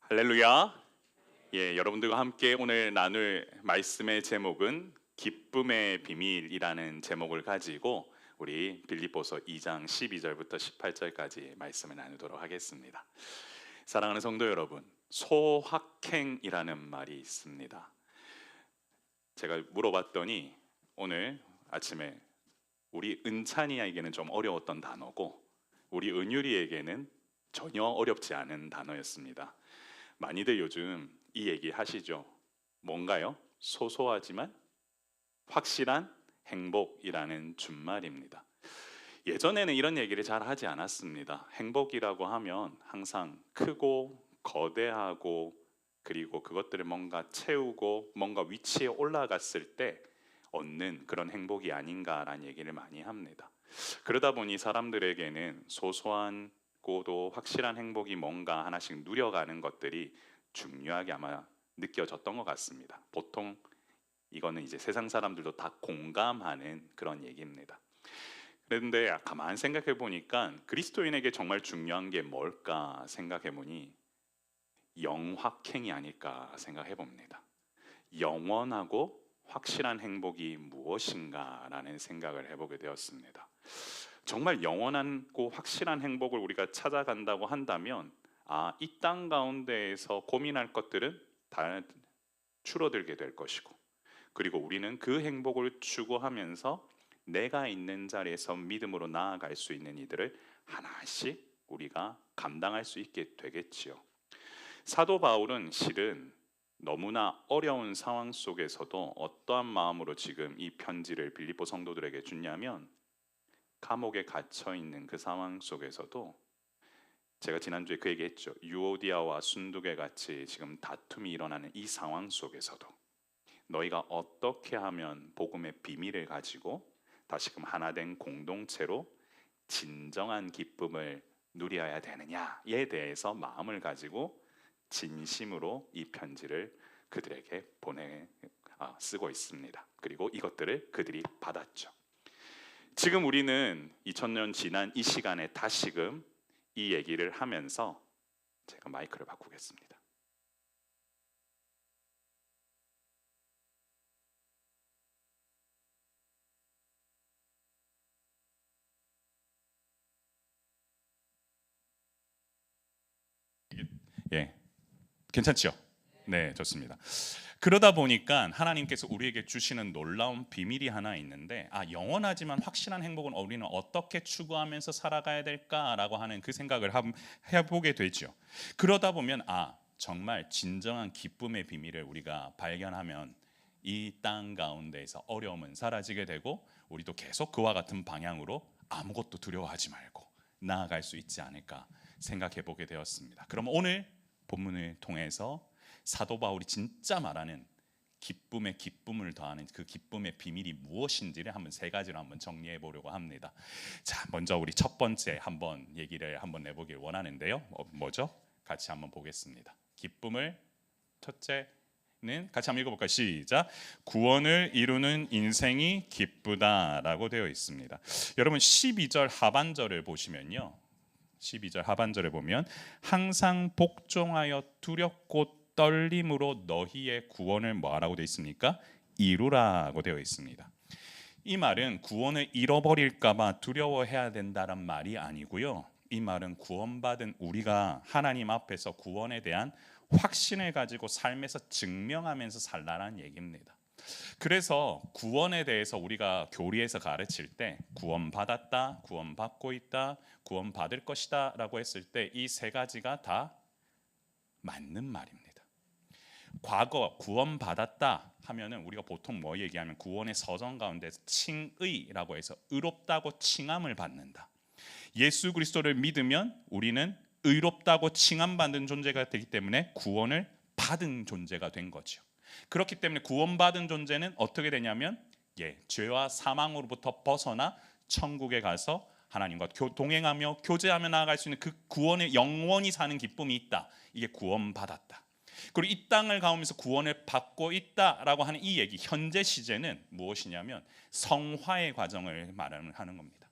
할렐루야. 여러분들과 함께 오늘 나눌 말씀의 제목은 기쁨의 비밀이라는 제목을 가지고 우리 빌립보서 2장 12절부터 18절까지 말씀을 나누도록 하겠습니다. 사랑하는 성도 여러분, 소확행이라는 말이 있습니다. 제가 물어봤더니 오늘 아침에 우리 은찬이에게는 좀 어려웠던 단어고 우리 은유리에게는 전혀 어렵지 않은 단어였습니다. 많이들 요즘 이 얘기 하시죠. 뭔가요? 소소하지만 확실한 행복이라는 준말입니다. 예전에는 이런 얘기를 잘 하지 않았습니다. 행복이라고 하면 항상 크고 거대하고 그리고 그것들을 뭔가 채우고 뭔가 위치에 올라갔을 때 얻는 그런 행복이 아닌가라는 얘기를 많이 합니다. 그러다 보니 사람들에게는 소소한 고도 확실한 행복이 뭔가 하나씩 누려가는 것들이 중요하게 아마 느껴졌던 것 같습니다. 보통 이거는 이제 세상 사람들도 다 공감하는 그런 얘기입니다. 그런데 가만 생각해 보니까 그리스도인에게 정말 중요한 게 뭘까 생각해 보니 영확행이 아닐까 생각해 봅니다. 영원하고 확실한 행복이 무엇인가라는 생각을 해보게 되었습니다. 정말 영원하고 확실한 행복을 우리가 찾아간다고 한다면 이 땅 가운데에서 고민할 것들은 다 줄어들게 될 것이고 그리고 우리는 그 행복을 추구하면서 내가 있는 자리에서 믿음으로 나아갈 수 있는 이들을 하나씩 우리가 감당할 수 있게 되겠지요. 사도 바울은 실은 너무나 어려운 상황 속에서도 어떠한 마음으로 지금 이 편지를 빌립보 성도들에게 주냐면 감옥에 갇혀 있는 그 상황 속에서도 제가 지난주에 그 얘기했죠. 유오디아와 순두계 같이 지금 다툼이 일어나는 이 상황 속에서도 너희가 어떻게 하면 복음의 비밀을 가지고 다시금 하나된 공동체로 진정한 기쁨을 누려야 되느냐에 대해서 마음을 가지고 진심으로 이 편지를 그들에게 쓰고 있습니다. 그리고 이것들을 그들이 받았죠. 지금 우리는 2000년 지난 이 시간에 다시금 이 얘기를 하면서 제가 마이크를 바꾸겠습니다. 괜찮죠? 네, 좋습니다. 그러다 보니까 하나님께서 우리에게 주시는 놀라운 비밀이 하나 있는데 영원하지만 확실한 행복은 우리는 어떻게 추구하면서 살아가야 될까라고 하는 그 생각을 해보게 되죠. 그러다 보면 정말 진정한 기쁨의 비밀을 우리가 발견하면 이 땅 가운데에서 어려움은 사라지게 되고 우리도 계속 그와 같은 방향으로 아무것도 두려워하지 말고 나아갈 수 있지 않을까 생각해 보게 되었습니다. 그럼 오늘 본문을 통해서 사도 바울이 진짜 말하는 기쁨의 기쁨을 더하는 그 기쁨의 비밀이 무엇인지를 한번 세 가지로 한번 정리해 보려고 합니다. 자, 먼저 우리 첫 번째 한번 얘기를 한번 내보길 원하는데요. 뭐죠? 같이 한번 보겠습니다. 기쁨을 첫째는 같이 한번 읽어볼까요? 시작. 구원을 이루는 인생이 기쁘다라고 되어 있습니다. 여러분 12절 하반절을 보시면요. 12절 하반절에 보면 항상 복종하여 두렵고 떨림으로 너희의 구원을 뭐하라고 되어 있습니까? 이루라고 되어 있습니다. 이 말은 구원을 잃어버릴까 봐 두려워해야 된다는 말이 아니고요. 이 말은 구원받은 우리가 하나님 앞에서 구원에 대한 확신을 가지고 삶에서 증명하면서 살라는 얘기입니다. 그래서 구원에 대해서 우리가 교리에서 가르칠 때 구원받았다, 구원받고 있다, 구원받을 것이다 라고 했을 때 이 세 가지가 다 맞는 말입니다. 과거 구원받았다 하면은 우리가 보통 뭐 얘기하면 구원의 서정 가운데서 칭의라고 해서 의롭다고 칭함을 받는다. 예수 그리스도를 믿으면 우리는 의롭다고 칭함받는 존재가 되기 때문에 구원을 받은 존재가 된 거죠. 그렇기 때문에 구원받은 존재는 어떻게 되냐면 죄와 사망으로부터 벗어나 천국에 가서 하나님과 동행하며 교제하며 나아갈 수 있는 그 구원의 영원히 사는 기쁨이 있다. 이게 구원받았다. 그리고 이 땅을 가면서 구원을 받고 있다라고 하는 이 얘기, 현재 시제는 무엇이냐면 성화의 과정을 말하는 겁니다.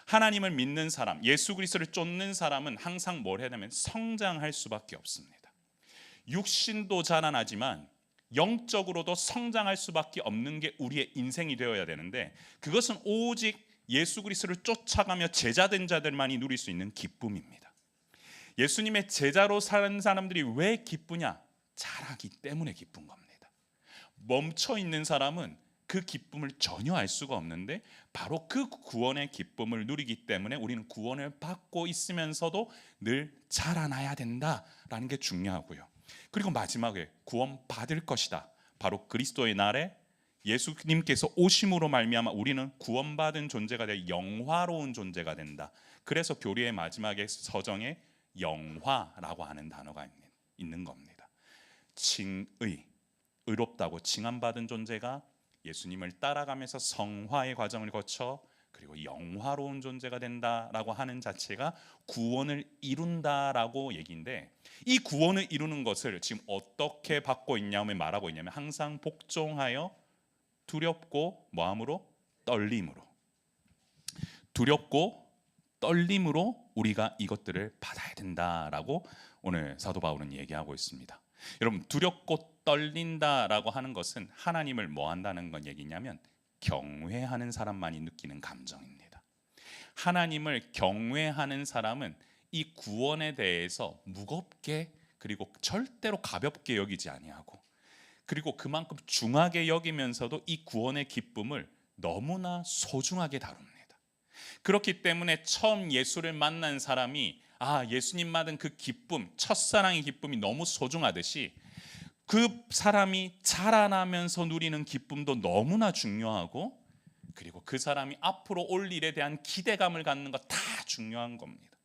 하나님을 믿는 사람, 예수 그리스도를 쫓는 사람은 항상 뭘 해야 되면 성장할 수밖에 없습니다. 육신도 자라나지만 영적으로도 성장할 수밖에 없는 게 우리의 인생이 되어야 되는데, 그것은 오직 예수 그리스도를 쫓아가며 제자된 자들만이 누릴 수 있는 기쁨입니다. 예수님의 제자로 사는 사람들이 왜 기쁘냐? 자라기 때문에 기쁜 겁니다. 멈춰 있는 사람은 그 기쁨을 전혀 알 수가 없는데, 바로 그 구원의 기쁨을 누리기 때문에 우리는 구원을 받고 있으면서도 늘 자라나야 된다라는 게 중요하고요. 그리고 마지막에 구원 받을 것이다. 바로 그리스도의 날에 예수님께서 오심으로 말미암아 우리는 구원받은 존재가 되어 영화로운 존재가 된다. 그래서 교리의 마지막에 서정에 영화라고 하는 단어가 있는 겁니다. 칭의, 의롭다고 칭함받은 존재가 예수님을 따라가면서 성화의 과정을 거쳐 그리고 영화로운 존재가 된다라고 하는 자체가 구원을 이룬다라고 얘기인데, 이 구원을 이루는 것을 지금 어떻게 받고 있냐면 말하고 있냐면 항상 복종하여 두렵고 뭐함으로? 떨림으로. 두렵고 떨림으로 우리가 이것들을 받아야 된다라고 오늘 사도 바울은 얘기하고 있습니다. 여러분, 두렵고 떨린다라고 하는 것은 하나님을 뭐 한다는 건 얘기냐면 경외하는 사람만이 느끼는 감정입니다. 하나님을 경외하는 사람은 이 구원에 대해서 무겁게 그리고 절대로 가볍게 여기지 아니하고, 그리고 그만큼 중하게 여기면서도 이 구원의 기쁨을 너무나 소중하게 다룹니다. 그렇기 때문에 처음 예수를 만난 사람이 예수님 받은 그 기쁨, 첫사랑의 기쁨이 너무 소중하듯이 그 사람이 자라나면서 누리는 기쁨도 너무나 중요하고, 그리고 그 사람이 앞으로 올 일에 대한 기대감을 갖는 거 다 중요한 겁니다.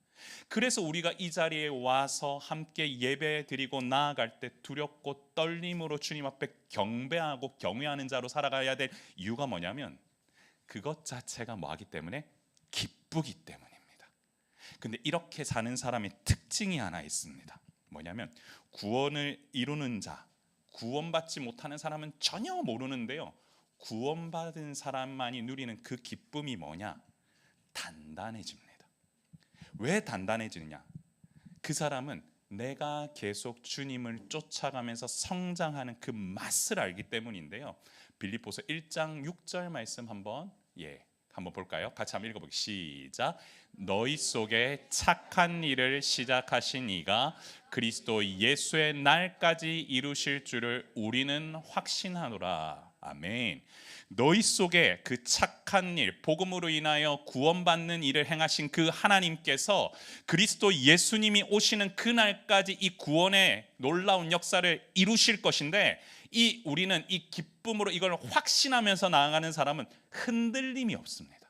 그래서 우리가 이 자리에 와서 함께 예배 드리고 나아갈 때 두렵고 떨림으로 주님 앞에 경배하고 경외하는 자로 살아가야 될 이유가 뭐냐면 그것 자체가 뭐하기 때문에? 기쁘기 때문입니다. 근데 이렇게 사는 사람의 특징이 하나 있습니다. 뭐냐면 구원을 이루는 자, 구원받지 못하는 사람은 전혀 모르는데요, 구원받은 사람만이 누리는 그 기쁨이 뭐냐? 단단해집니다. 왜 단단해지느냐? 그 사람은 내가 계속 주님을 쫓아가면서 성장하는 그 맛을 알기 때문인데요. 빌립보서 1장 6절 말씀 한번 볼까요? 같이 한번 읽어보기 시작. 너희 속에 착한 일을 시작하신 이가 그리스도 예수의 날까지 이루실 줄을 우리는 확신하노라. 아멘. 너희 속에 그 착한 일, 복음으로 인하여 구원받는 일을 행하신 그 하나님께서 그리스도 예수님이 오시는 그날까지 이 구원의 놀라운 역사를 이루실 것인데, 우리는 이 기쁨으로 이걸 확신하면서 나아가는 사람은 흔들림이 없습니다.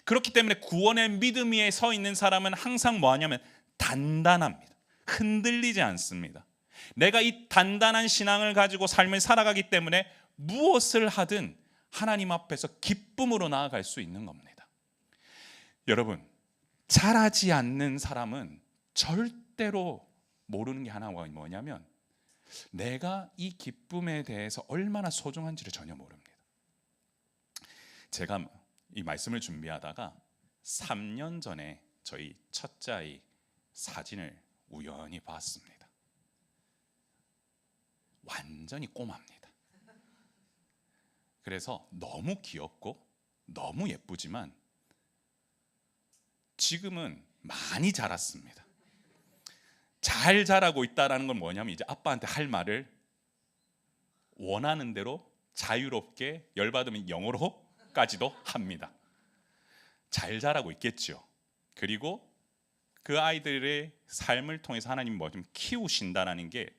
그렇기 때문에 구원의 믿음 위에 서 있는 사람은 항상 뭐하냐면 단단합니다. 흔들리지 않습니다. 내가 이 단단한 신앙을 가지고 삶을 살아가기 때문에 무엇을 하든 하나님 앞에서 기쁨으로 나아갈 수 있는 겁니다. 여러분, 잘하지 않는 사람은 절대로 모르는 게 하나가 뭐냐면 내가 이 기쁨에 대해서 얼마나 소중한지를 전혀 모릅니다. 제가 이 말씀을 준비하다가 3년 전에 저희 첫째 아이 사진을 우연히 봤습니다. 완전히 꼬마입니다. 그래서 너무 귀엽고 너무 예쁘지만 지금은 많이 자랐습니다. 잘 자라고 있다는 건 뭐냐면 이제 아빠한테 할 말을 원하는 대로 자유롭게 열받으면 영어로까지도 합니다. 잘 자라고 있겠죠. 그리고 그 아이들의 삶을 통해서 하나님 뭐 좀 키우신다라는 게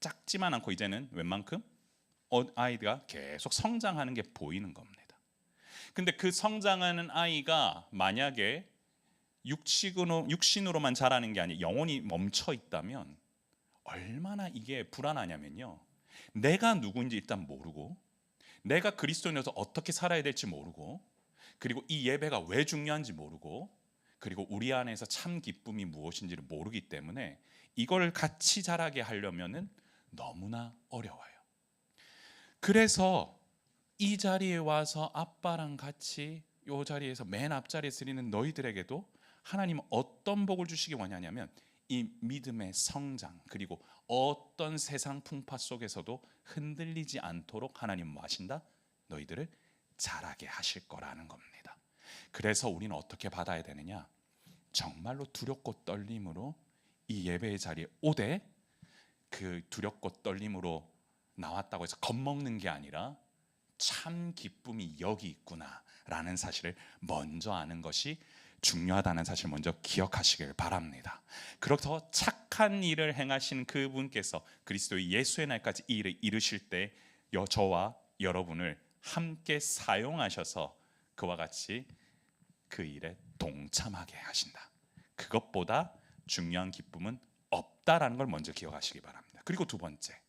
작지만 않고 이제는 웬만큼 아이가 계속 성장하는 게 보이는 겁니다. 근데 그 성장하는 아이가 만약에 육신으로만 자라는 게 아니라 영혼이 멈춰 있다면 얼마나 이게 불안하냐면요, 내가 누구인지 일단 모르고, 내가 그리스도인으로서 어떻게 살아야 될지 모르고, 그리고 이 예배가 왜 중요한지 모르고, 그리고 우리 안에서 참 기쁨이 무엇인지를 모르기 때문에 이걸 같이 자라게 하려면은 너무나 어려워요. 그래서 이 자리에 와서 아빠랑 같이 이 자리에서 맨 앞자리에 서있는 너희들에게도 하나님은 어떤 복을 주시기 원하냐면 이 믿음의 성장 그리고 어떤 세상 풍파 속에서도 흔들리지 않도록 하나님 뭐 하신다? 너희들을 자라게 하실 거라는 겁니다. 그래서 우리는 어떻게 받아야 되느냐? 정말로 두렵고 떨림으로 이 예배의 자리에 오되 그 두렵고 떨림으로 나왔다고 해서 겁먹는 게 아니라 참 기쁨이 여기 있구나라는 사실을 먼저 아는 것이 중요하다는 사실 먼저 기억하시길 바랍니다. 그렇게 착한 일을 행하신 그분께서 그리스도의 예수의 날까지 이 일을 이루실 때 저와 여러분을 함께 사용하셔서 그와 같이 그 일에 동참하게 하신다. 그것보다 중요한 기쁨은 없다라는 걸 먼저 기억하시기 바랍니다. 그리고 두 번째,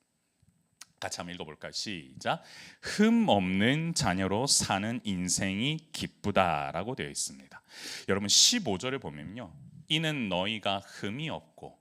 같이 한번 읽어볼까요? 시작. 흠 없는 자녀로 사는 인생이 기쁘다라고 되어 있습니다. 여러분 15절을 보면요, 이는 너희가 흠이 없고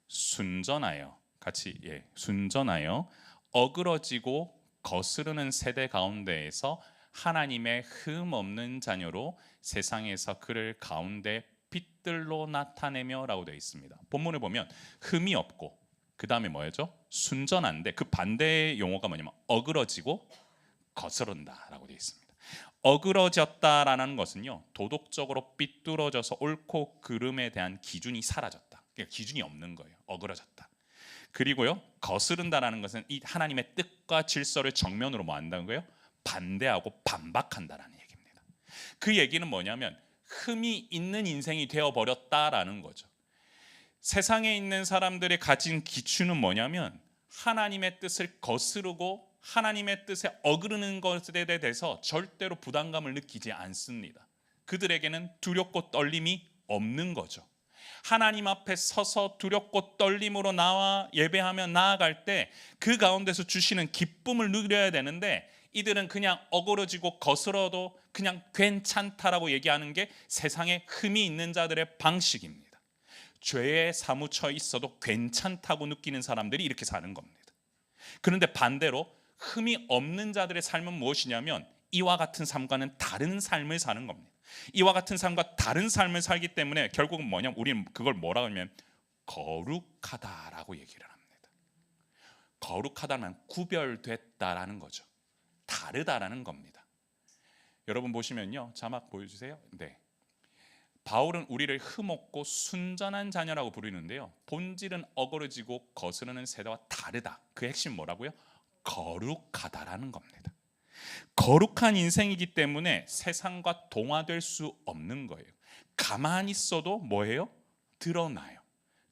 순전하여 같이 순전하여 어그러지고 거스르는 세대 가운데에서 하나님의 흠 없는 자녀로 세상에서 그를 가운데 빛들로 나타내며 라고 되어 있습니다. 본문을 보면 흠이 없고 그 다음에 뭐였죠? 순전한데 그 반대의 용어가 뭐냐면 어그러지고 거스른다라고 되어 있습니다. 어그러졌다라는 것은요, 도덕적으로 삐뚤어져서 옳고 그름에 대한 기준이 사라졌다. 그러니까 기준이 없는 거예요. 어그러졌다. 그리고요, 거스른다라는 것은 이 하나님의 뜻과 질서를 정면으로 뭐 한다는 거예요? 반대하고 반박한다라는 얘기입니다. 그 얘기는 뭐냐면 흠이 있는 인생이 되어버렸다라는 거죠. 세상에 있는 사람들이 가진 기준은 뭐냐면 하나님의 뜻을 거스르고 하나님의 뜻에 어그르는 것에 대해서 절대로 부담감을 느끼지 않습니다. 그들에게는 두렵고 떨림이 없는 거죠. 하나님 앞에 서서 두렵고 떨림으로 나와 예배하며 나아갈 때 그 가운데서 주시는 기쁨을 누려야 되는데 이들은 그냥 어그러지고 거스러도 그냥 괜찮다라고 얘기하는 게 세상에 흠이 있는 자들의 방식입니다. 죄에 사무쳐 있어도 괜찮다고 느끼는 사람들이 이렇게 사는 겁니다. 그런데 반대로 흠이 없는 자들의 삶은 무엇이냐면 이와 같은 삶과는 다른 삶을 사는 겁니다. 이와 같은 삶과 다른 삶을 살기 때문에 결국은 뭐냐면 우리는 그걸 뭐라고 하면 거룩하다라고 얘기를 합니다. 거룩하다는 구별됐다라는 거죠. 다르다라는 겁니다. 여러분 보시면요, 자막 보여주세요. 네, 바울은 우리를 흠없고 순전한 자녀라고 부르는데요, 본질은 어그러지고 거스르는 세대와 다르다. 그 핵심 뭐라고요? 거룩하다라는 겁니다. 거룩한 인생이기 때문에 세상과 동화될 수 없는 거예요. 가만히 있어도 뭐예요? 드러나요.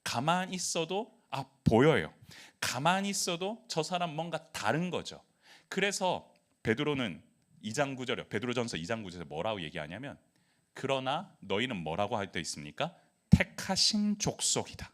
가만히 있어도 보여요. 가만히 있어도 저 사람 뭔가 다른 거죠. 그래서 베드로는 2장 9절에 베드로전서 2장 9절에 뭐라고 얘기하냐면 그러나 너희는 뭐라고 할 때 있습니까? 택하신 족속이다.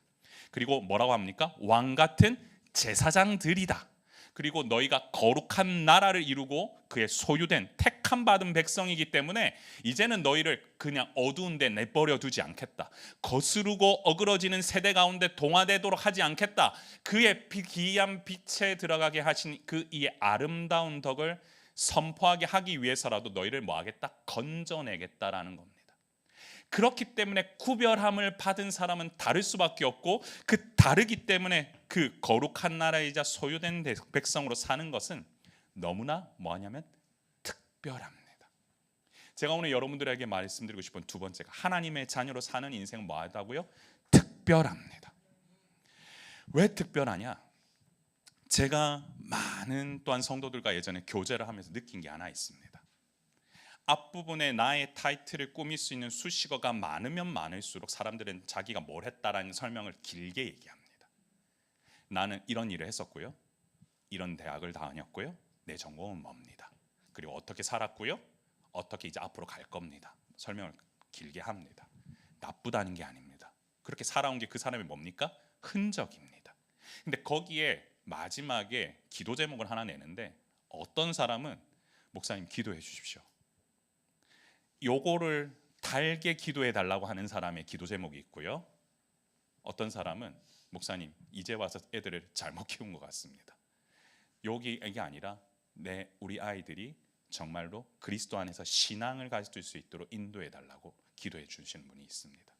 그리고 뭐라고 합니까? 왕 같은 제사장들이다. 그리고 너희가 거룩한 나라를 이루고 그의 소유된 택함 받은 백성이기 때문에 이제는 너희를 그냥 어두운 데 내버려 두지 않겠다. 거스르고 어그러지는 세대 가운데 동화되도록 하지 않겠다. 그의 기이한 빛에 들어가게 하신 그 이 아름다운 덕을 선포하게 하기 위해서라도 너희를 뭐 하겠다? 건져내겠다라는 겁니다. 그렇기 때문에 구별함을 받은 사람은 다를 수밖에 없고 그 다르기 때문에 그 거룩한 나라이자 소유된 백성으로 사는 것은 너무나 뭐하냐면 특별합니다. 제가 오늘 여러분들에게 말씀드리고 싶은 두 번째가 하나님의 자녀로 사는 인생은 뭐하다고요? 특별합니다. 왜 특별하냐? 제가 많은 또한 성도들과 예전에 교제를 하면서 느낀 게 하나 있습니다. 앞부분에 나의 타이틀을 꾸밀 수 있는 수식어가 많으면 많을수록 사람들은 자기가 뭘 했다라는 설명을 길게 얘기합니다. 나는 이런 일을 했었고요, 이런 대학을 다녔고요, 내 전공은 뭡니다, 그리고 어떻게 살았고요, 어떻게 이제 앞으로 갈 겁니다. 설명을 길게 합니다. 나쁘다는 게 아닙니다. 그렇게 살아온 게 그 사람이 뭡니까? 흔적입니다. 근데 거기에 마지막에 기도 제목을 하나 내는데 어떤 사람은 목사님 기도해 주십시오, 요거를 달게 기도해 달라고 하는 사람의 기도 제목이 있고요, 어떤 사람은 목사님 이제 와서 애들을 잘못 키운 것 같습니다, 이게 아니라 우리 아이들이 정말로 그리스도 안에서 신앙을 가질 수 있도록 인도해 달라고 기도해 주시는 분이 있습니다.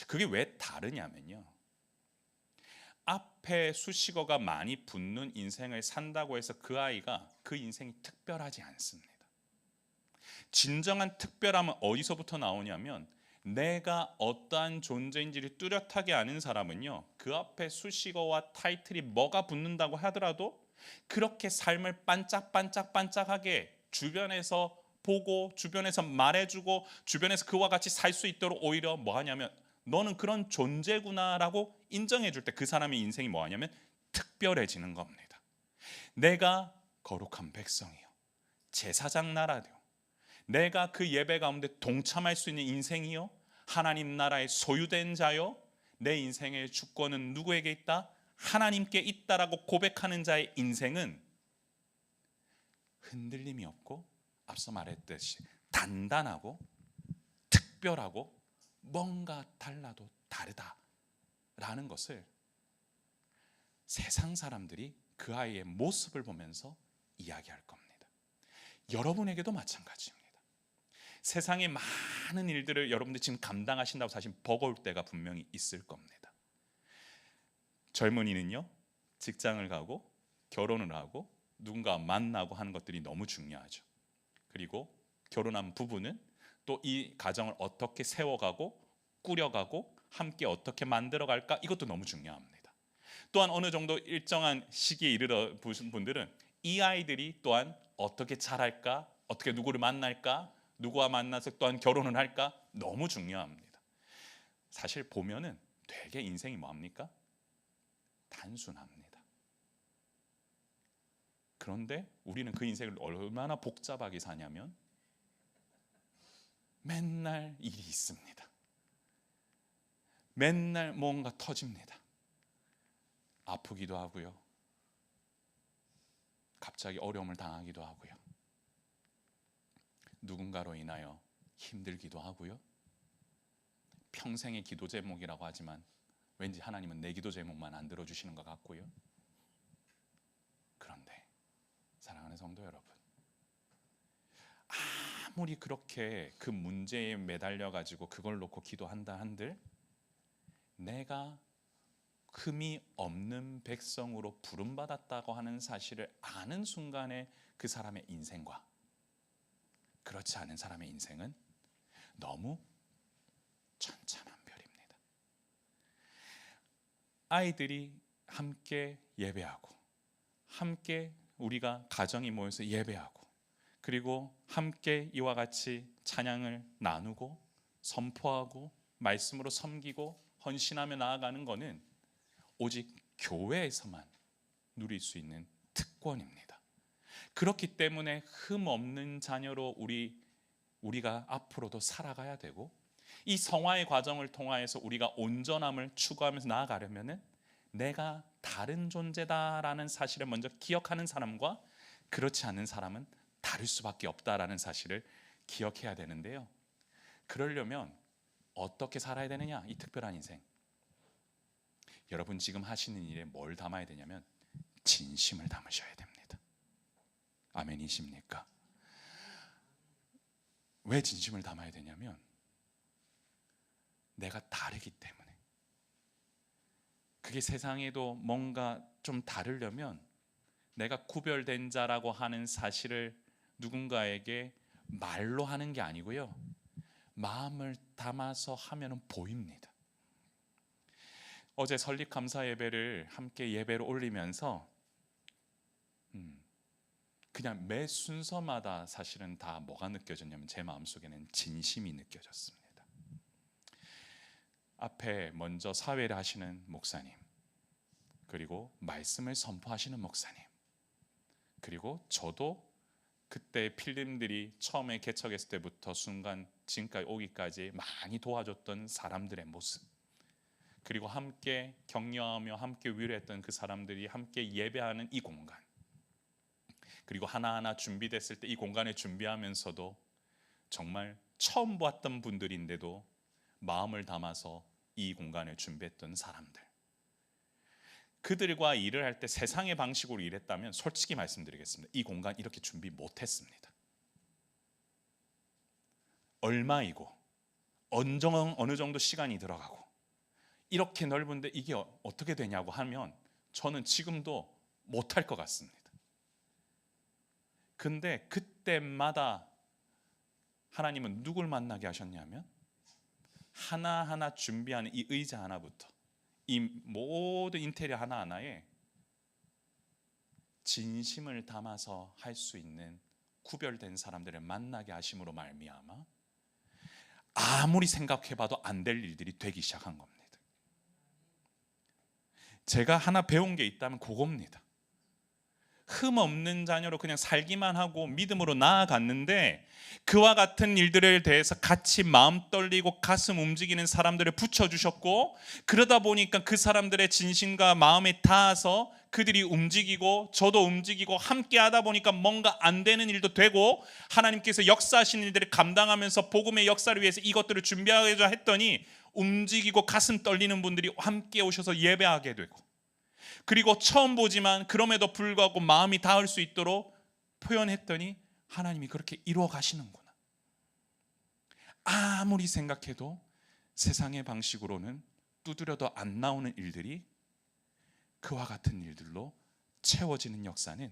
그게 왜 다르냐면요, 앞에 수식어가 많이 붙는 인생을 산다고 해서 그 아이가 그 인생이 특별하지 않습니다. 진정한 특별함은 어디서부터 나오냐면 내가 어떠한 존재인지를 뚜렷하게 아는 사람은요, 그 앞에 수식어와 타이틀이 뭐가 붙는다고 하더라도 그렇게 삶을 반짝반짝반짝하게 주변에서 보고 주변에서 말해주고 주변에서 그와 같이 살 수 있도록 오히려 뭐 하냐면 너는 그런 존재구나라고 인정해 줄 때 그 사람의 인생이 뭐 하냐면 특별해지는 겁니다. 내가 거룩한 백성이요, 제사장 나라요, 내가 그 예배 가운데 동참할 수 있는 인생이요, 하나님 나라의 소유된 자요, 내 인생의 주권은 누구에게 있다? 하나님께 있다라고 고백하는 자의 인생은 흔들림이 없고 앞서 말했듯이 단단하고 특별하고 뭔가 달라도 다르다라는 것을 세상 사람들이 그 아이의 모습을 보면서 이야기할 겁니다. 여러분에게도 마찬가지입니다. 세상의 많은 일들을 여러분들 지금 감당하신다고 사실 버거울 때가 분명히 있을 겁니다. 젊은이는요, 직장을 가고 결혼을 하고 누군가 만나고 하는 것들이 너무 중요하죠. 그리고 결혼한 부부는 또 이 가정을 어떻게 세워가고 꾸려가고 함께 어떻게 만들어갈까, 이것도 너무 중요합니다. 또한 어느 정도 일정한 시기에 이르러 보신 분들은 이 아이들이 또한 어떻게 자랄까, 어떻게 누구를 만날까, 누구와 만나서 또한 결혼을 할까, 너무 중요합니다. 사실 보면은 되게 인생이 뭐합니까? 단순합니다. 그런데 우리는 그 인생을 얼마나 복잡하게 사냐면 맨날 일이 있습니다. 맨날 뭔가 터집니다. 아프기도 하고요, 갑자기 어려움을 당하기도 하고요, 누군가로 인하여 힘들기도 하고요, 평생의 기도 제목이라고 하지만 왠지 하나님은 내 기도 제목만 안 들어주시는 것 같고요. 그런데 사랑하는 성도 여러분, 아무리 그렇게 그 문제에 매달려 가지고 그걸 놓고 기도한다 한들 내가 흠이 없는 백성으로 부름받았다고 하는 사실을 아는 순간에 그 사람의 인생과 그렇지 않은 사람의 인생은 너무 천차만별입니다. 아이들이 함께 예배하고 함께 우리가 가정이 모여서 예배하고 그리고 함께 이와 같이 찬양을 나누고 선포하고 말씀으로 섬기고 헌신하며 나아가는 것은 오직 교회에서만 누릴 수 있는 특권입니다. 그렇기 때문에 흠 없는 자녀로 우리가 앞으로도 살아가야 되고, 이 성화의 과정을 통하여서 우리가 온전함을 추구하면서 나아가려면은 내가 다른 존재다라는 사실을 먼저 기억하는 사람과 그렇지 않은 사람은 다를 수밖에 없다라는 사실을 기억해야 되는데요. 그러려면 어떻게 살아야 되느냐? 이 특별한 인생. 여러분 지금 하시는 일에 뭘 담아야 되냐면 진심을 담으셔야 됩니다. 아멘이십니까? 왜 진심을 담아야 되냐면 내가 다르기 때문에. 그게 세상에도 뭔가 좀 다르려면 내가 구별된 자라고 하는 사실을 누군가에게 말로 하는 게 아니고요, 마음을 담아서 하면 보입니다. 어제 설립 감사 예배를 함께 예배로 올리면서 그냥 매 순서마다 사실은 다 뭐가 느껴졌냐면 제 마음속에는 진심이 느껴졌습니다. 앞에 먼저 사회를 하시는 목사님, 그리고 말씀을 선포하시는 목사님, 그리고 저도 그때 필름들이 처음에 개척했을 때부터 순간 지금까지 오기까지 많이 도와줬던 사람들의 모습, 그리고 함께 격려하며 함께 위로했던 그 사람들이 함께 예배하는 이 공간, 그리고 하나하나 준비됐을 때 이 공간을 준비하면서도 정말 처음 보았던 분들인데도 마음을 담아서 이 공간을 준비했던 사람들, 그들과 일을 할 때 세상의 방식으로 일했다면 솔직히 말씀드리겠습니다. 이 공간 이렇게 준비 못했습니다. 얼마이고 어느 정도 시간이 들어가고 이렇게 넓은데 이게 어떻게 되냐고 하면 저는 지금도 못할 것 같습니다. 근데 그때마다 하나님은 누굴 만나게 하셨냐면 하나하나 준비하는 이 의자 하나부터 이 모든 인테리어 하나하나에 진심을 담아서 할 수 있는 구별된 사람들을 만나게 하심으로 말미암아 아무리 생각해봐도 안 될 일들이 되기 시작한 겁니다. 제가 하나 배운 게 있다면 그겁니다. 흠 없는 자녀로 그냥 살기만 하고 믿음으로 나아갔는데 그와 같은 일들에 대해서 같이 마음 떨리고 가슴 움직이는 사람들을 붙여주셨고, 그러다 보니까 그 사람들의 진심과 마음에 닿아서 그들이 움직이고 저도 움직이고 함께 하다 보니까 뭔가 안 되는 일도 되고, 하나님께서 역사하신 일들을 감당하면서 복음의 역사를 위해서 이것들을 준비하자 했더니 움직이고 가슴 떨리는 분들이 함께 오셔서 예배하게 되고, 그리고 처음 보지만 그럼에도 불구하고 마음이 닿을 수 있도록 표현했더니 하나님이 그렇게 이루어 가시는구나. 아무리 생각해도 세상의 방식으로는 두드려도 안 나오는 일들이 그와 같은 일들로 채워지는 역사는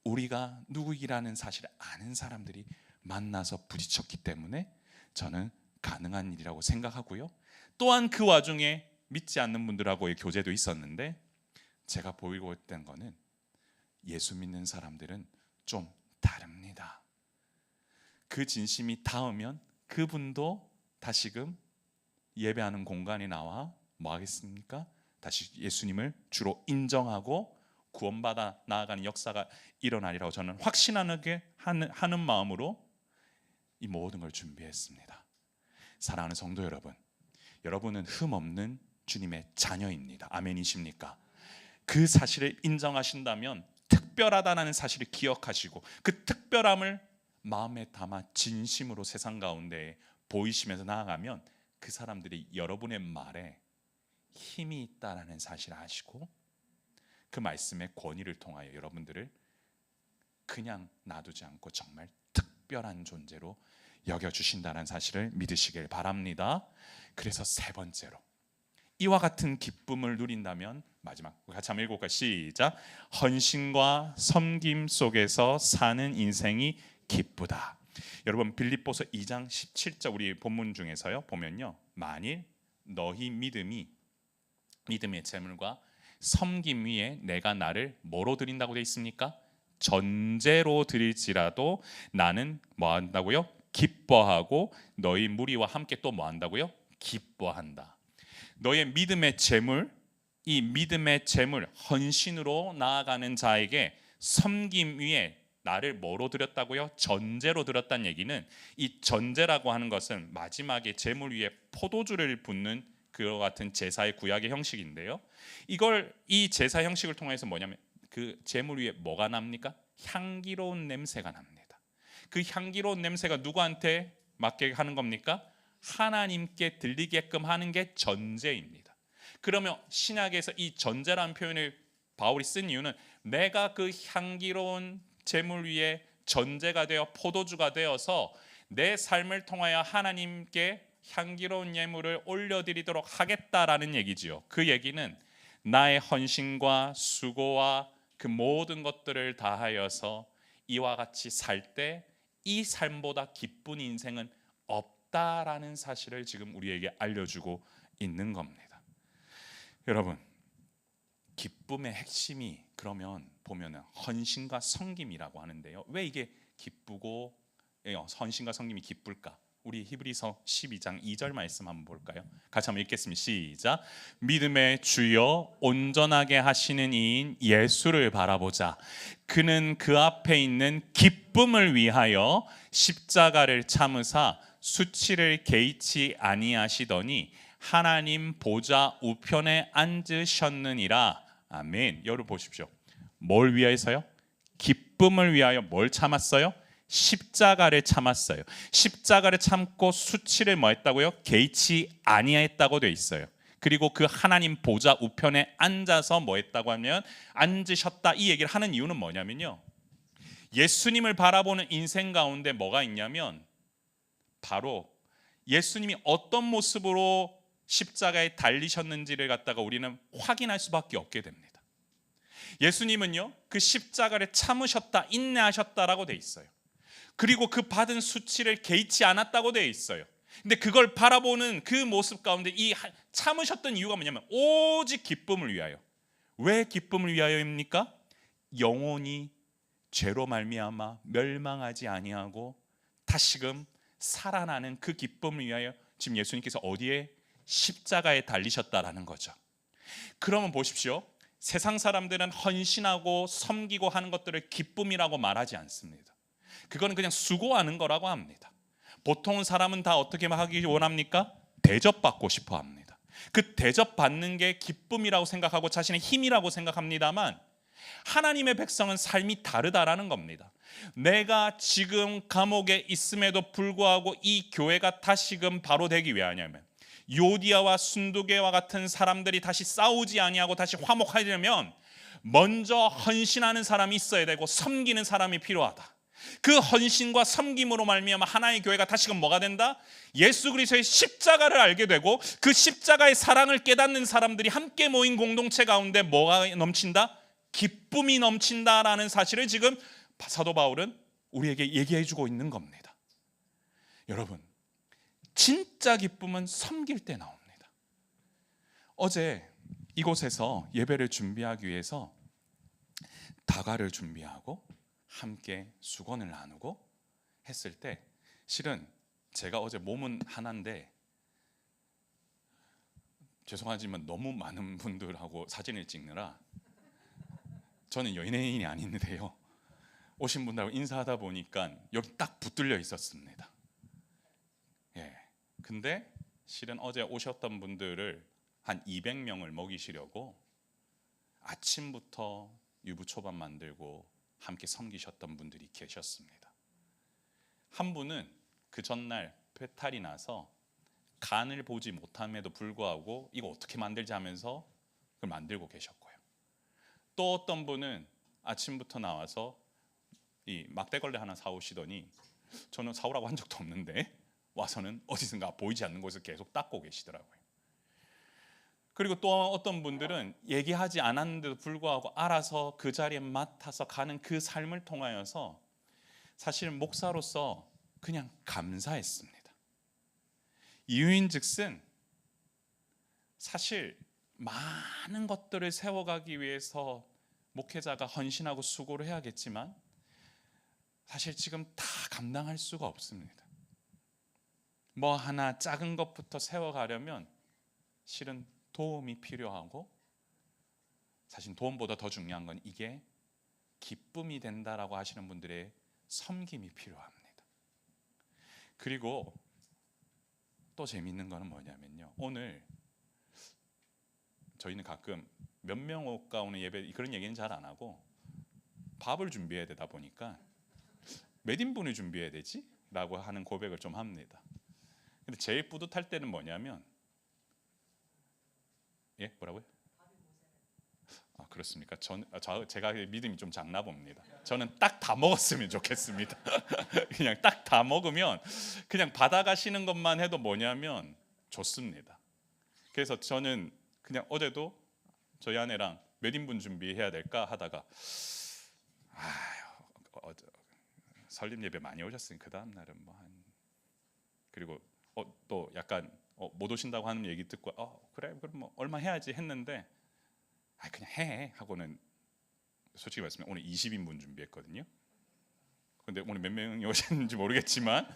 우리가 누구이라는 사실을 아는 사람들이 만나서 부딪혔기 때문에 저는 가능한 일이라고 생각하고요. 또한 그 와중에 믿지 않는 분들하고의 교제도 있었는데 제가 보이고 있던 거는 예수 믿는 사람들은 좀 다릅니다. 그 진심이 닿으면 그분도 다시금 예배하는 공간에 나와 뭐 하겠습니까? 다시 예수님을 주로 인정하고 구원받아 나아가는 역사가 일어나리라고 저는 확신하게 하는 마음으로 이 모든 걸 준비했습니다. 사랑하는 성도 여러분, 여러분은 흠없는 주님의 자녀입니다. 아멘이십니까? 그 사실을 인정하신다면 특별하다는 사실을 기억하시고 그 특별함을 마음에 담아 진심으로 세상 가운데 보이시면서 나아가면 그 사람들이 여러분의 말에 힘이 있다는 사실을 아시고 그 말씀의 권위를 통하여 여러분들을 그냥 놔두지 않고 정말 특별한 존재로 여겨주신다는 사실을 믿으시길 바랍니다. 그래서 세 번째로, 이와 같은 기쁨을 누린다면 마지막 같이 한번 읽어볼까요? 시작. 헌신과 섬김 속에서 사는 인생이 기쁘다. 여러분 빌립보서 2장 17절 우리 본문 중에서요 보면요, 만일 너희 믿음의 재물과 섬김 위에 내가 나를 뭐로 드린다고 되어 있습니까? 전제로 드릴지라도 나는 뭐 한다고요? 기뻐하고 너희 무리와 함께 또 뭐 한다고요? 기뻐한다. 너의 믿음의 재물, 이 믿음의 재물 헌신으로 나아가는 자에게 섬김 위에 나를 뭐로 드렸다고요? 전제로 드렸다는 얘기는, 이 전제라고 하는 것은 마지막에 재물 위에 포도주를 붓는 그와 같은 제사의 구약의 형식인데요. 이 제사 형식을 통해서 뭐냐면 그 재물 위에 뭐가 납니까? 향기로운 냄새가 납니다. 그 향기로운 냄새가 누구한테 맡게 하는 겁니까? 하나님께 들리게끔 하는 게 전제입니다. 그러면 신약에서 이 전제라는 표현을 바울이 쓴 이유는 내가 그 향기로운 재물 위에 전제가 되어 포도주가 되어서 내 삶을 통하여 하나님께 향기로운 예물을 올려드리도록 하겠다라는 얘기지요. 그 얘기는 나의 헌신과 수고와 그 모든 것들을 다하여서 이와 같이 살 때 이 삶보다 기쁜 인생은 없다라는 사실을 지금 우리에게 알려주고 있는 겁니다. 여러분, 기쁨의 핵심이 그러면 보면은 헌신과 섬김이라고 하는데요. 왜 이게 기쁘고 헌신과 섬김이 기쁠까? 우리 히브리서 12장 2절 말씀 한번 볼까요? 같이 한번 읽겠습니다. 시작. 믿음의 주여 온전하게 하시는 이인 예수를 바라보자. 그는 그 앞에 있는 기쁨을 위하여 십자가를 참으사 수치를 개의치 아니하시더니 하나님 보좌 우편에 앉으셨느니라. 아멘. 여러분 보십시오. 뭘 위하여서요? 기쁨을 위하여 뭘 참았어요? 십자가를 참았어요. 십자가를 참고 수치를 뭐 했다고요? 개의치 아니했다고 돼 있어요. 그리고 그 하나님 보좌 우편에 앉아서 뭐 했다고 하면 앉으셨다. 이 얘기를 하는 이유는 뭐냐면요, 예수님을 바라보는 인생 가운데 뭐가 있냐면 바로 예수님이 어떤 모습으로 십자가에 달리셨는지를 갖다가 우리는 확인할 수밖에 없게 됩니다. 예수님은요, 그 십자가를 참으셨다, 인내하셨다라고 돼 있어요. 그리고 그 받은 수치를 개의치 않았다고 돼 있어요. 근데 그걸 바라보는 그 모습 가운데 이 참으셨던 이유가 뭐냐면 오직 기쁨을 위하여. 왜 기쁨을 위하여입니까? 영혼이 죄로 말미암아 멸망하지 아니하고 다시금 살아나는 그 기쁨을 위하여 지금 예수님께서 어디에? 십자가에 달리셨다라는 거죠. 그러면 보십시오. 세상 사람들은 헌신하고 섬기고 하는 것들을 기쁨이라고 말하지 않습니다. 그거는 그냥 수고하는 거라고 합니다. 보통 사람은 다 어떻게 하기 원합니까? 대접받고 싶어 합니다. 그 대접받는 게 기쁨이라고 생각하고 자신의 힘이라고 생각합니다만 하나님의 백성은 삶이 다르다라는 겁니다. 내가 지금 감옥에 있음에도 불구하고 이 교회가 다시금 바로 되기 위하냐면 요디아와 순두계와 같은 사람들이 다시 싸우지 아니하고 다시 화목하려면 먼저 헌신하는 사람이 있어야 되고 섬기는 사람이 필요하다. 그 헌신과 섬김으로 말미암아 하나의 교회가 다시금 뭐가 된다? 예수 그리스도의 십자가를 알게 되고 그 십자가의 사랑을 깨닫는 사람들이 함께 모인 공동체 가운데 뭐가 넘친다? 기쁨이 넘친다라는 사실을 지금 사도 바울은 우리에게 얘기해 주고 있는 겁니다. 여러분, 진짜 기쁨은 섬길 때 나옵니다. 어제 이곳에서 예배를 준비하기 위해서 다과를 준비하고 함께 수건을 나누고 했을 때 실은 제가 어제 몸은 하나인데 죄송하지만 너무 많은 분들하고 사진을 찍느라 저는 연예인이 아닌데요. 오신 분들하고 인사하다 보니까 여기 딱 붙들려 있었습니다. 예. 근데 실은 어제 오셨던 분들을 한 200명을 먹이시려고 아침부터 유부초밥 만들고 함께 섬기셨던 분들이 계셨습니다. 한 분은 그 전날 배탈이 나서 간을 보지 못함에도 불구하고 이거 어떻게 만들지 하면서 그걸 만들고 계셨고요. 또 어떤 분은 아침부터 나와서 이 막대걸레 하나 사오시더니 저는 사오라고 한 적도 없는데 와서는 어디선가 보이지 않는 곳에서 계속 닦고 계시더라고요. 그리고 또 어떤 분들은 얘기하지 않았는데도 불구하고 알아서 그 자리에 맡아서 가는 그 삶을 통하여서 사실 목사로서 그냥 감사했습니다. 이유인즉슨 사실 많은 것들을 세워가기 위해서 목회자가 헌신하고 수고를 해야겠지만 사실 지금 다 감당할 수가 없습니다. 뭐 하나 작은 것부터 세워가려면 실은 도움이 필요하고 사실 도움보다 더 중요한 건 이게 기쁨이 된다라고 하시는 분들의 섬김이 필요합니다. 그리고 또 재미있는 거는 뭐냐면요. 오늘 저희는 가끔 몇 명 올까 오늘 예배 그런 얘기는 잘 안 하고 밥을 준비해야 되다 보니까 몇 인분을 준비해야 되지? 라고 하는 고백을 좀 합니다. 근데 제일 뿌듯할 때는 뭐냐면 예? 뭐라고요? 아, 그렇습니까? 제가 믿음이 좀 작나 봅니다. 저는 딱 다 먹었으면 좋겠습니다. 그냥 딱 다 먹으면 그냥 받아가시는 것만 해도 뭐냐면 좋습니다. 그래서 저는 그냥 어제도 저희 아내랑 몇 인분 준비해야 될까 하다가 설립 예배 많이 오셨으니 그 다음 날은 뭐 한 그리고 또 약간 못 오신다고 하는 얘기 듣고 그래 그럼 뭐 얼마 해야지 했는데 그냥 해 하고는 솔직히 말씀해 오늘 20인분 준비했거든요. 근데 오늘 몇 명이 오셨는지 모르겠지만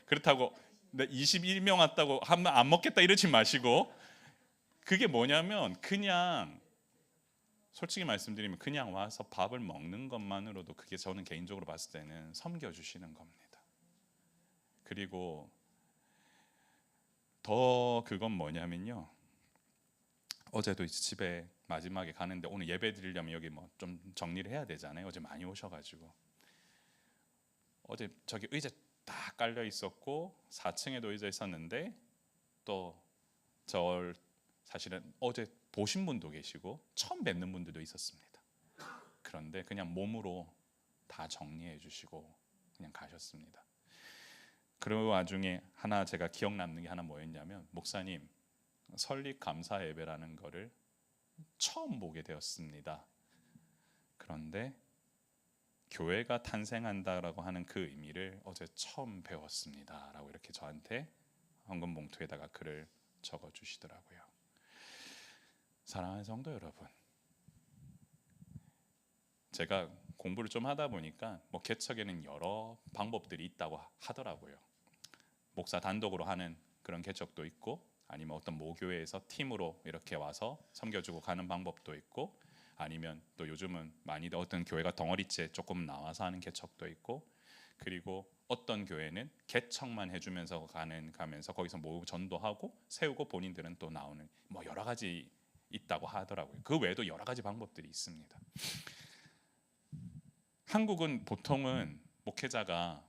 그렇다고 21명 왔다고 하면 안 먹겠다 이러지 마시고 그게 뭐냐면 그냥 솔직히 말씀드리면 그냥 와서 밥을 먹는 것만으로도 그게 저는 개인적으로 봤을 때는 섬겨주시는 겁니다. 그리고 더 그건 뭐냐면요. 어제도 집에 마지막에 가는데 오늘 예배 드리려면 여기 뭐 좀 정리를 해야 되잖아요. 어제 많이 오셔가지고 어제 저기 의자 딱 깔려 있었고 4층에도 의자 있었는데 또 저 사실은 어제 보신 분도 계시고 처음 뵙는 분들도 있었습니다. 그런데 그냥 몸으로 다 정리해 주시고 그냥 가셨습니다. 그 와중에 하나 제가 기억 남는 게 하나 뭐였냐면 목사님 설립 감사 예배라는 거를 처음 보게 되었습니다. 그런데 교회가 탄생한다라고 하는 그 의미를 어제 처음 배웠습니다라고 이렇게 저한테 헌금 봉투에다가 글을 적어 주시더라고요. 사랑하는 성도 여러분, 제가 공부를 좀 하다 보니까 개척에는 여러 방법들이 있다고 하더라고요. 목사 단독으로 하는 그런 개척도 있고, 아니면 어떤 모교회에서 팀으로 이렇게 와서 섬겨주고 가는 방법도 있고, 아니면 또 요즘은 많이들 어떤 교회가 덩어리째 조금 나와서 하는 개척도 있고, 그리고 어떤 교회는 개척만 해주면서 가면서 거기서 모으고 전도하고 세우고 본인들은 또 나오는 여러 가지 있다고 하더라고요. 그 외에도 여러 가지 방법들이 있습니다. 한국은 보통은 목회자가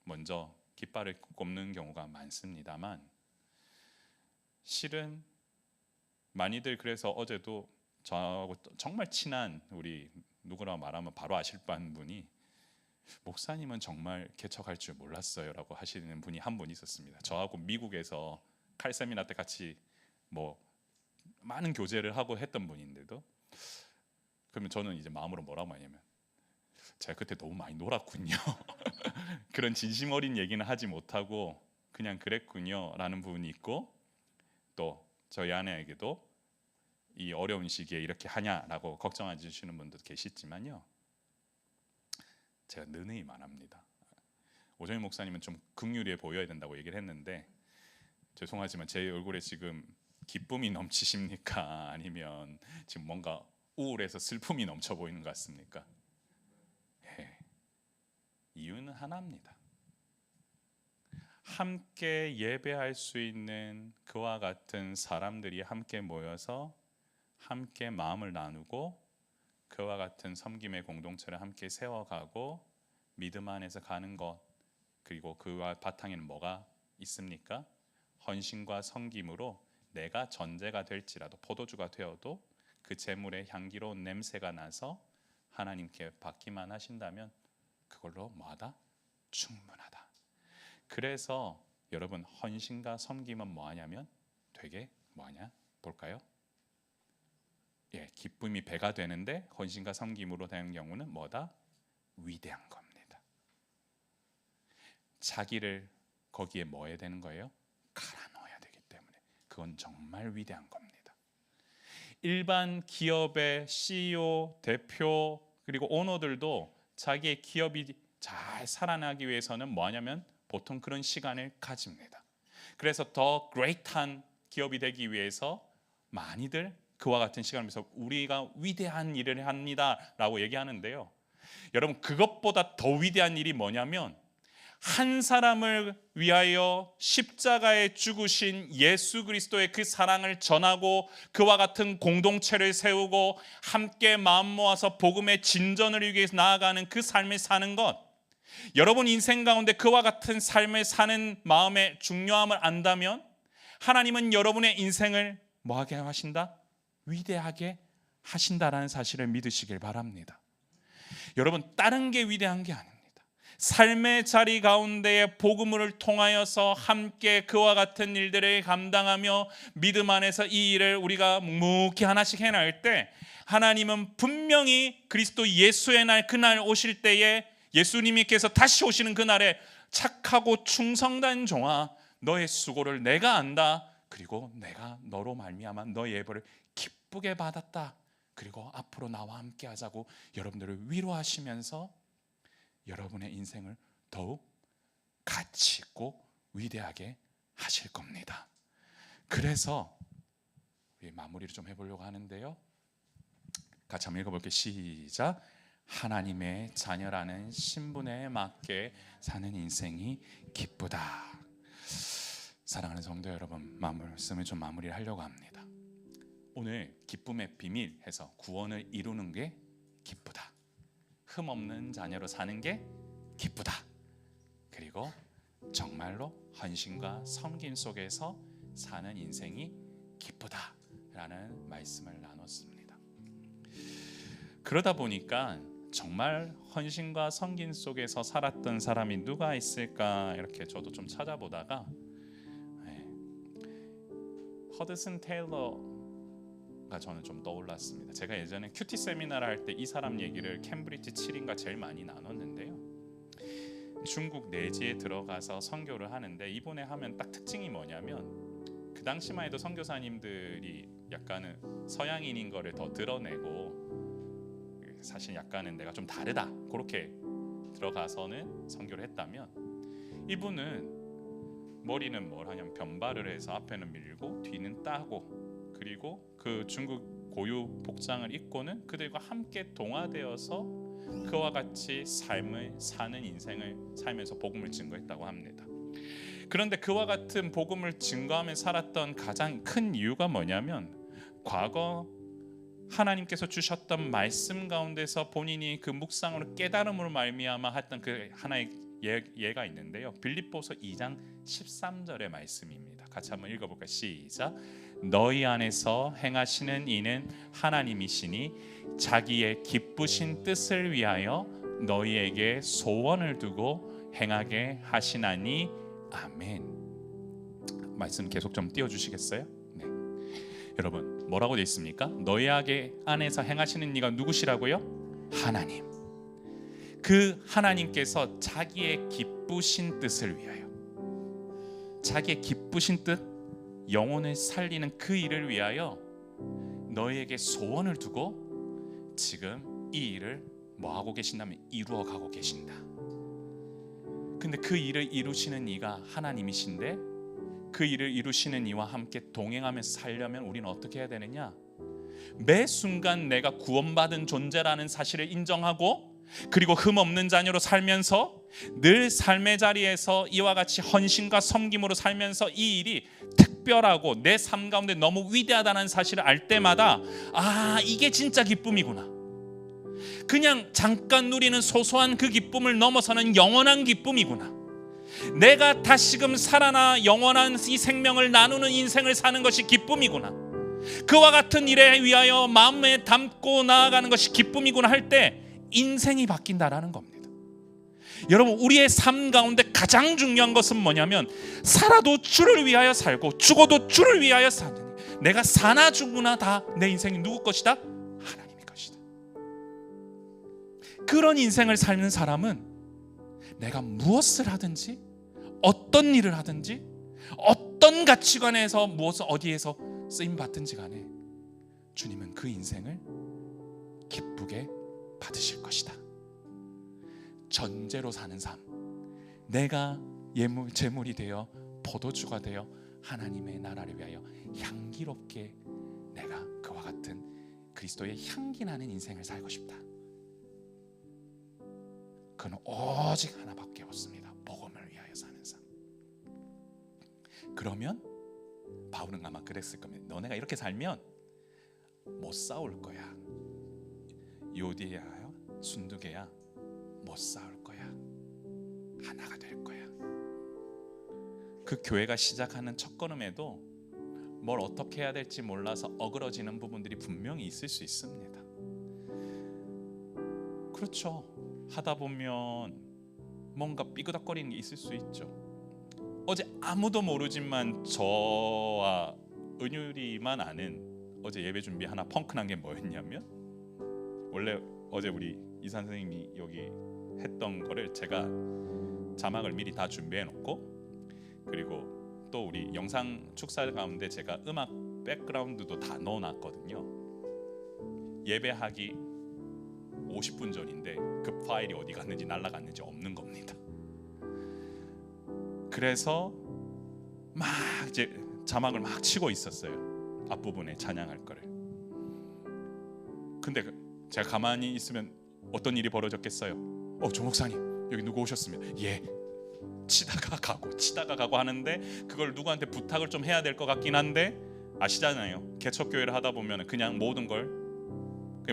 먼저 깃발을 꼽는 경우가 많습니다만, 실은 많이들 그래서 어제도 저하고 정말 친한 우리 누구라고 말하면 바로 아실 분이 목사님은 정말 개척할 줄 몰랐어요 라고 하시는 분이 한 분 있었습니다. 저하고 미국에서 칼 세미나 때 같이 많은 교제를 하고 했던 분인데도, 그러면 저는 이제 마음으로 뭐라고 하냐면, 제가 그때 너무 많이 놀았군요. 그런 진심 어린 얘기는 하지 못하고 그냥 그랬군요 라는 부분이 있고, 또 저희 아내에게도 이 어려운 시기에 이렇게 하냐라고 걱정해 주시는 분도 계시지만요, 제가 느슨히 말합니다. 오정희 목사님은 좀 긍휼해 보여야 된다고 얘기를 했는데, 죄송하지만 제 얼굴에 지금 기쁨이 넘치십니까? 아니면 지금 뭔가 우울해서 슬픔이 넘쳐 보이는 것 같습니까? 이유는 하나입니다. 함께 예배할 수 있는 그와 같은 사람들이 함께 모여서 함께 마음을 나누고 그와 같은 섬김의 공동체를 함께 세워가고 믿음 안에서 가는 것, 그리고 그와 바탕에는 뭐가 있습니까? 헌신과 섬김으로 내가 전제가 될지라도, 포도주가 되어도 그 제물의 향기로운 냄새가 나서 하나님께 받기만 하신다면 그걸로 뭐하다? 충분하다. 그래서 여러분, 헌신과 섬김은 뭐하냐면 되게 뭐하냐? 볼까요? 기쁨이 배가 되는데 헌신과 섬김으로 되는 경우는 뭐다? 위대한 겁니다. 자기를 거기에 뭐 해야 되는 거예요? 갈아 넣어야 되기 때문에 그건 정말 위대한 겁니다. 일반 기업의 CEO, 대표, 그리고 오너들도 자기의 기업이 잘 살아나기 위해서는 뭐하냐면 보통 그런 시간을 가집니다. 그래서 더 그레이트한 기업이 되기 위해서 많이들 그와 같은 시간을 위해서 우리가 위대한 일을 합니다 라고 얘기하는데요, 여러분, 그것보다 더 위대한 일이 뭐냐면 한 사람을 위하여 십자가에 죽으신 예수 그리스도의 그 사랑을 전하고 그와 같은 공동체를 세우고 함께 마음 모아서 복음의 진전을 위해서 나아가는 그 삶을 사는 것, 여러분 인생 가운데 그와 같은 삶을 사는 마음의 중요함을 안다면 하나님은 여러분의 인생을 뭐하게 하신다? 위대하게 하신다라는 사실을 믿으시길 바랍니다. 여러분, 다른 게 위대한 게 아닙니다. 삶의 자리 가운데에 복음을 통하여서 함께 그와 같은 일들을 감당하며 믿음 안에서 이 일을 우리가 묵묵히 하나씩 해낼 때 하나님은 분명히 그리스도 예수의 날, 그날 오실 때에 예수님께서 다시 오시는 그날에 착하고 충성된 종아, 너의 수고를 내가 안다. 그리고 내가 너로 말미암아 너의 예배를 기쁘게 받았다. 그리고 앞으로 나와 함께 하자고 여러분들을 위로하시면서 여러분의 인생을 더욱 가치 있고 위대하게 하실 겁니다. 그래서 우리 마무리를 좀 해보려고 하는데요, 같이 한번 읽어볼게요. 시작. 하나님의 자녀라는 신분에 맞게 사는 인생이 기쁘다. 사랑하는 성도 여러분, 말씀을 좀 마무리를 하려고 합니다. 오늘 기쁨의 비밀 해서 구원을 이루는 게 기쁘다, 흠없는 자녀로 사는 게 기쁘다, 그리고 정말로 헌신과 섬김 속에서 사는 인생이 기쁘다라는 말씀을 나눴습니다. 그러다 보니까 정말 헌신과 섬김 속에서 살았던 사람이 누가 있을까 이렇게 저도 좀 찾아보다가 허드슨 테일러가 저는 좀 떠올랐습니다. 제가 예전에 큐티 세미나를 할 때 이 사람 얘기를 캠브리지 7인가 제일 많이 나눴는데요. 중국 내지에 들어가서 선교를 하는데 이번에 하면 딱 특징이 뭐냐면 그 당시만 해도 선교사님들이 약간은 서양인인 거를 더 드러내고 사실 약간은 내가 좀 다르다 그렇게 들어가서는 선교를 했다면 이분은 머리는 뭘 하냐면 변발을 해서 앞에는 밀고 뒤는 따고 그리고 그 중국 고유 복장을 입고는 그들과 함께 동화되어서 그와 같이 삶을 사는 인생을 살면서 복음을 증거했다고 합니다. 그런데 그와 같은 복음을 증거하며 살았던 가장 큰 이유가 뭐냐면 과거 하나님께서 주셨던 말씀 가운데서 본인이 그 묵상으로 깨달음으로 말미암아 했던 그 하나의 예가 있는데요. 빌립보서 2장 13절의 말씀입니다. 같이 한번 읽어볼까요? 시작. 너희 안에서 행하시는 이는 하나님이시니 자기의 기쁘신 뜻을 위하여 너희에게 소원을 두고 행하게 하시나니 아멘. 말씀 계속 좀 띄워주시겠어요? 네. 여러분 뭐라고 되어 있습니까? 너희 안에서 행하시는 이가 누구시라고요? 하나님. 그 하나님께서 자기의 기쁘신 뜻을 위하여 자기의 기쁘신 뜻 영혼을 살리는 그 일을 위하여 너희에게 소원을 두고 지금 이 일을 뭐하고 계신다면 이루어가고 계신다. 근데 그 일을 이루시는 이가 하나님이신데 그 일을 이루시는 이와 함께 동행하면서 살려면 우리는 어떻게 해야 되느냐? 매 순간 내가 구원받은 존재라는 사실을 인정하고 그리고 흠없는 자녀로 살면서 늘 삶의 자리에서 이와 같이 헌신과 섬김으로 살면서 이 일이 특별하고 내 삶 가운데 너무 위대하다는 사실을 알 때마다 아 이게 진짜 기쁨이구나. 그냥 잠깐 누리는 소소한 그 기쁨을 넘어서는 영원한 기쁨이구나. 내가 다시금 살아나 영원한 이 생명을 나누는 인생을 사는 것이 기쁨이구나. 그와 같은 일에 위하여 마음에 담고 나아가는 것이 기쁨이구나 할 때 인생이 바뀐다라는 겁니다. 여러분 우리의 삶 가운데 가장 중요한 것은 뭐냐면 살아도 주를 위하여 살고 죽어도 주를 위하여 사느니 내가 사나 죽으나 다 내 인생이 누구 것이다? 하나님의 것이다. 그런 인생을 살는 사람은 내가 무엇을 하든지 어떤 일을 하든지 어떤 가치관에서 무엇을 어디에서 쓰임 받든지 간에 주님은 그 인생을 기쁘게 받으실 것이다. 전제로 사는 삶, 내가 제물이 되어 포도주가 되어 하나님의 나라를 위하여 향기롭게 내가 그와 같은 그리스도의 향기 나는 인생을 살고 싶다. 그는 오직 하나밖에 없습니다. 복음을 위하여 사는 삶. 그러면 바울은 아마 그랬을 겁니다. 너네가 이렇게 살면 못 싸울 거야. 요디야야 순두개야 못 싸울 거야. 하나가 될 거야. 그 교회가 시작하는 첫 걸음에도 뭘 어떻게 해야 될지 몰라서 어그러지는 부분들이 분명히 있을 수 있습니다. 그렇죠. 하다 보면 뭔가 삐그덕거리는 게 있을 수 있죠. 어제 아무도 모르지만 저와 은율이만 아는 어제 예배 준비 하나 펑크난 게 뭐였냐면 원래 어제 우리 이사 선생님이 여기 했던 거를 제가 자막을 미리 다 준비해 놓고 그리고 또 우리 영상 축사 가운데 제가 음악 백그라운드도 다 넣어 놨거든요. 예배하기 50분 전인데 그 파일이 어디 갔는지 날아갔는지 없는 겁니다. 그래서 막 이제 자막을 막 치고 있었어요. 앞부분에 찬양할 거를. 근데 제가 가만히 있으면 어떤 일이 벌어졌겠어요? 조 목사님 여기 누구 오셨습니다. 예. 치다가 가고 하는데 그걸 누구한테 부탁을 좀 해야 될 것 같긴 한데 아시잖아요. 개척교회를 하다 보면 그냥 모든 걸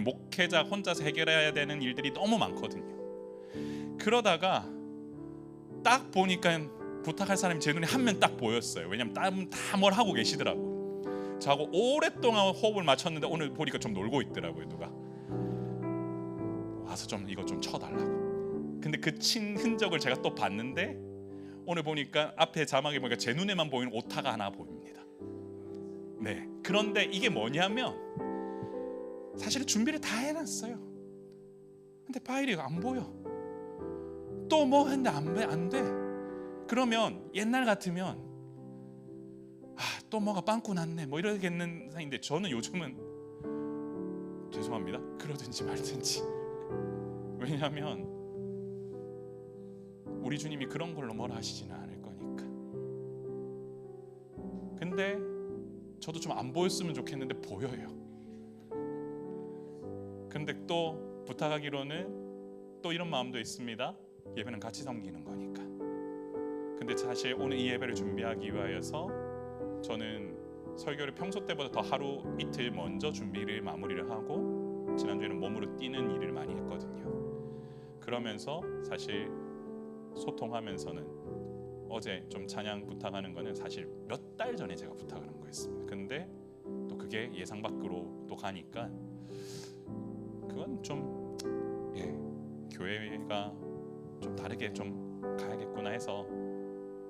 목회자 혼자서 해결해야 되는 일들이 너무 많거든요. 그러다가 딱 보니까 부탁할 사람이 제 눈에 한 명 딱 보였어요. 왜냐면 다 뭘 하고 계시더라고요. 저하고 오랫동안 호흡을 맞췄는데 오늘 보니까 좀 놀고 있더라고요. 누가 와서 좀 이거 좀 쳐달라고. 근데 그 친 흔적을 제가 또 봤는데 오늘 보니까 앞에 자막에 보니까 제 눈에만 보이는 오타가 하나 보입니다. 네. 그런데 이게 뭐냐면 사실 준비를 다 해놨어요. 근데 파일이 안 보여. 또 뭐 했는데 안 돼. 그러면 옛날 같으면 또 뭐가 빵꾸 났네 뭐 이러겠는 사이인데, 저는 요즘은 죄송합니다 그러든지 말든지. 왜냐하면 우리 주님이 그런 걸로 뭐라 하시지는 않을 거니까. 근데 저도 좀 안 보였으면 좋겠는데 보여요. 근데 또 부탁하기로는 또 이런 마음도 있습니다. 예배는 같이 섬기는 거니까. 근데 사실 오늘 이 예배를 준비하기 위하여서 저는 설교를 평소 때보다 더 하루 이틀 먼저 준비를 마무리를 하고 지난주에는 몸으로 뛰는 일을 많이 했거든요. 그러면서 사실 소통하면서는 어제 좀 찬양 부탁하는 거는 사실 몇 달 전에 제가 부탁하는 거였습니다. 근데 또 그게 예상 밖으로 또 가니까 그건 좀 교회가 좀 다르게 좀 가야겠구나 해서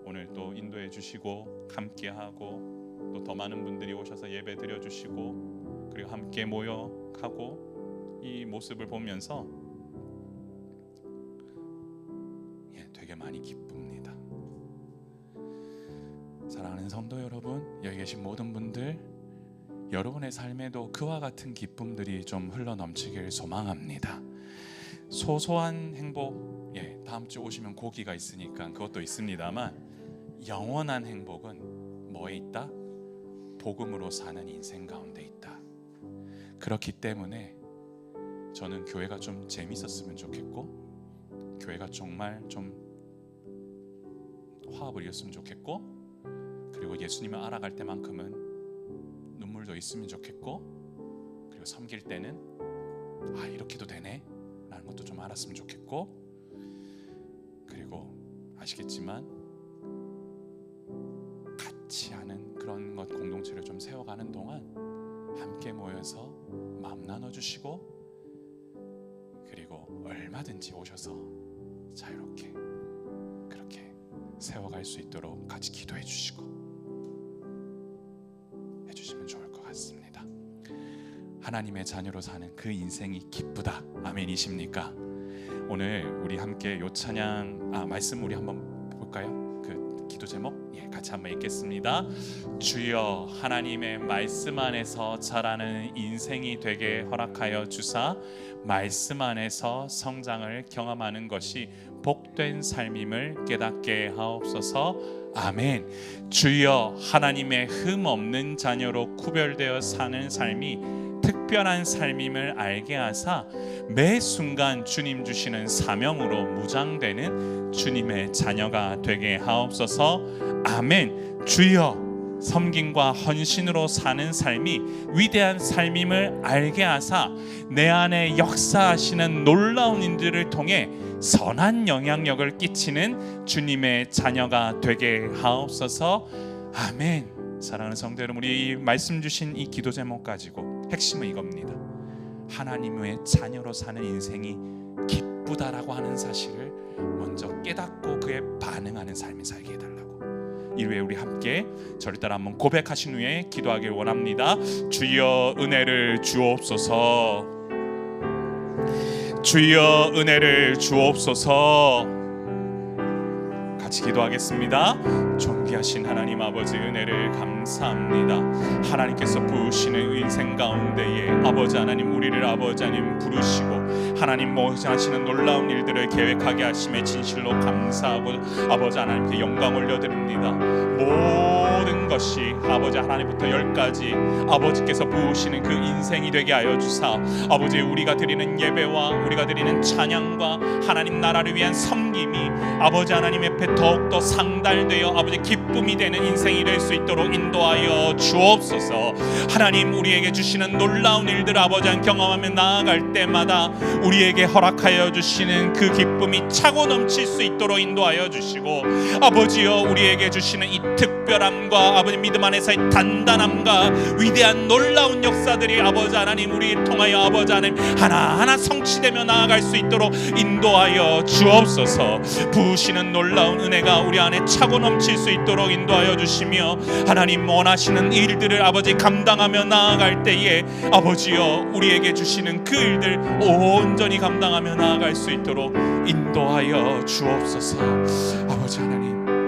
오늘 또 인도해 주시고 함께 하고 또 더 많은 분들이 오셔서 예배 드려 주시고 그리고 함께 모여 가고 이 모습을 보면서 되게 많이 기쁩니다. 사랑하는 성도 여러분, 여기 계신 모든 분들, 여러분의 삶에도 그와 같은 기쁨들이 좀 흘러 넘치길 소망합니다. 소소한 행복, 다음 주 오시면 고기가 있으니까 그것도 있습니다만 영원한 행복은 뭐에 있다? 복음으로 사는 인생 가운데 있다. 그렇기 때문에 저는 교회가 좀 재밌었으면 좋겠고, 교회가 정말 좀 화합을 이뤘으면 좋겠고, 그리고 예수님을 알아갈 때만큼은 눈물도 있으면 좋겠고, 그리고 섬길 때는 이렇게도 되네 라는 것도 좀 알았으면 좋겠고, 그리고 아시겠지만 같이 하는 그런 것 공동체를 좀 세워가는 동안 함께 모여서 마음 나눠주시고, 그리고 얼마든지 오셔서 자유롭게 그렇게 세워갈 수 있도록 같이 기도해 주시고 해주시면 좋을 것 같습니다. 하나님의 자녀로 사는 그 인생이 기쁘다. 아멘이십니까? 오늘 우리 함께 요 찬양 말씀 우리 한번 볼까요? 그 기도 제목 같이 한번 읽겠습니다. 주여 하나님의 말씀 안에서 자라는 인생이 되게 허락하여 주사 말씀 안에서 성장을 경험하는 것이 복된 삶임을 깨닫게 하옵소서. 아멘. 주여 하나님의 흠 없는 자녀로 구별되어 사는 삶이 특별한 삶임을 알게 하사 매 순간 주님 주시는 사명으로 무장되는 주님의 자녀가 되게 하옵소서. 아멘. 주여 섬김과 헌신으로 사는 삶이 위대한 삶임을 알게 하사 내 안에 역사하시는 놀라운 인들을 통해 선한 영향력을 끼치는 주님의 자녀가 되게 하옵소서. 아멘. 사랑하는 성도 여러분, 우리 말씀 주신 이 기도 제목 가지고 핵심은 이겁니다. 하나님의 자녀로 사는 인생이 기쁘다라고 하는 사실을 먼저 깨닫고 그에 반응하는 삶을 살게 해달라고. 이후에 우리 함께 저를 따라 한번 고백하신 후에 기도하길 원합니다. 주여 은혜를 주옵소서. 주여 은혜를 주옵소서. 같이 기도하겠습니다. 존귀하신 하나님 아버지, 은혜를 감사합니다. 하나님께서 부으시는 인생 가운데에 아버지 하나님, 우리를 아버지 하나님 부르시고 하나님 하시는 놀라운 일들을 계획하게 하심에 진실로 감사하고 아버지 하나님께 영광 올려드립니다. 모든 것이 아버지 하나님부터 10가지 아버지께서 부으시는 그 인생이 되게 하여 주사 아버지, 우리가 드리는 예배와 우리가 드리는 찬양과 하나님 나라를 위한 섬김이 아버지 하나님 앞에 더욱더 상달되어 아버지 기쁨이 되는 인생이 될 수 있도록 인도하여 주옵소서. 하나님, 우리에게 주시는 놀라운 일들 아버지 한 경험하며 나아갈 때마다 우리에게 허락하여 주시는 그 기쁨이 차고 넘칠 수 있도록 인도하여 주시고 아버지여, 우리에게 주시는 이 특별 특별함과 아버지 믿음 안에서의 단단함과 위대한 놀라운 역사들이 아버지 하나님 우리를 통하여 아버지 하나님 하나하나 성취되며 나아갈 수 있도록 인도하여 주옵소서. 부으시는 놀라운 은혜가 우리 안에 차고 넘칠 수 있도록 인도하여 주시며 하나님 원하시는 일들을 아버지 감당하며 나아갈 때에 아버지여 우리에게 주시는 그 일들 온전히 감당하며 나아갈 수 있도록 인도하여 주옵소서. 아버지 하나님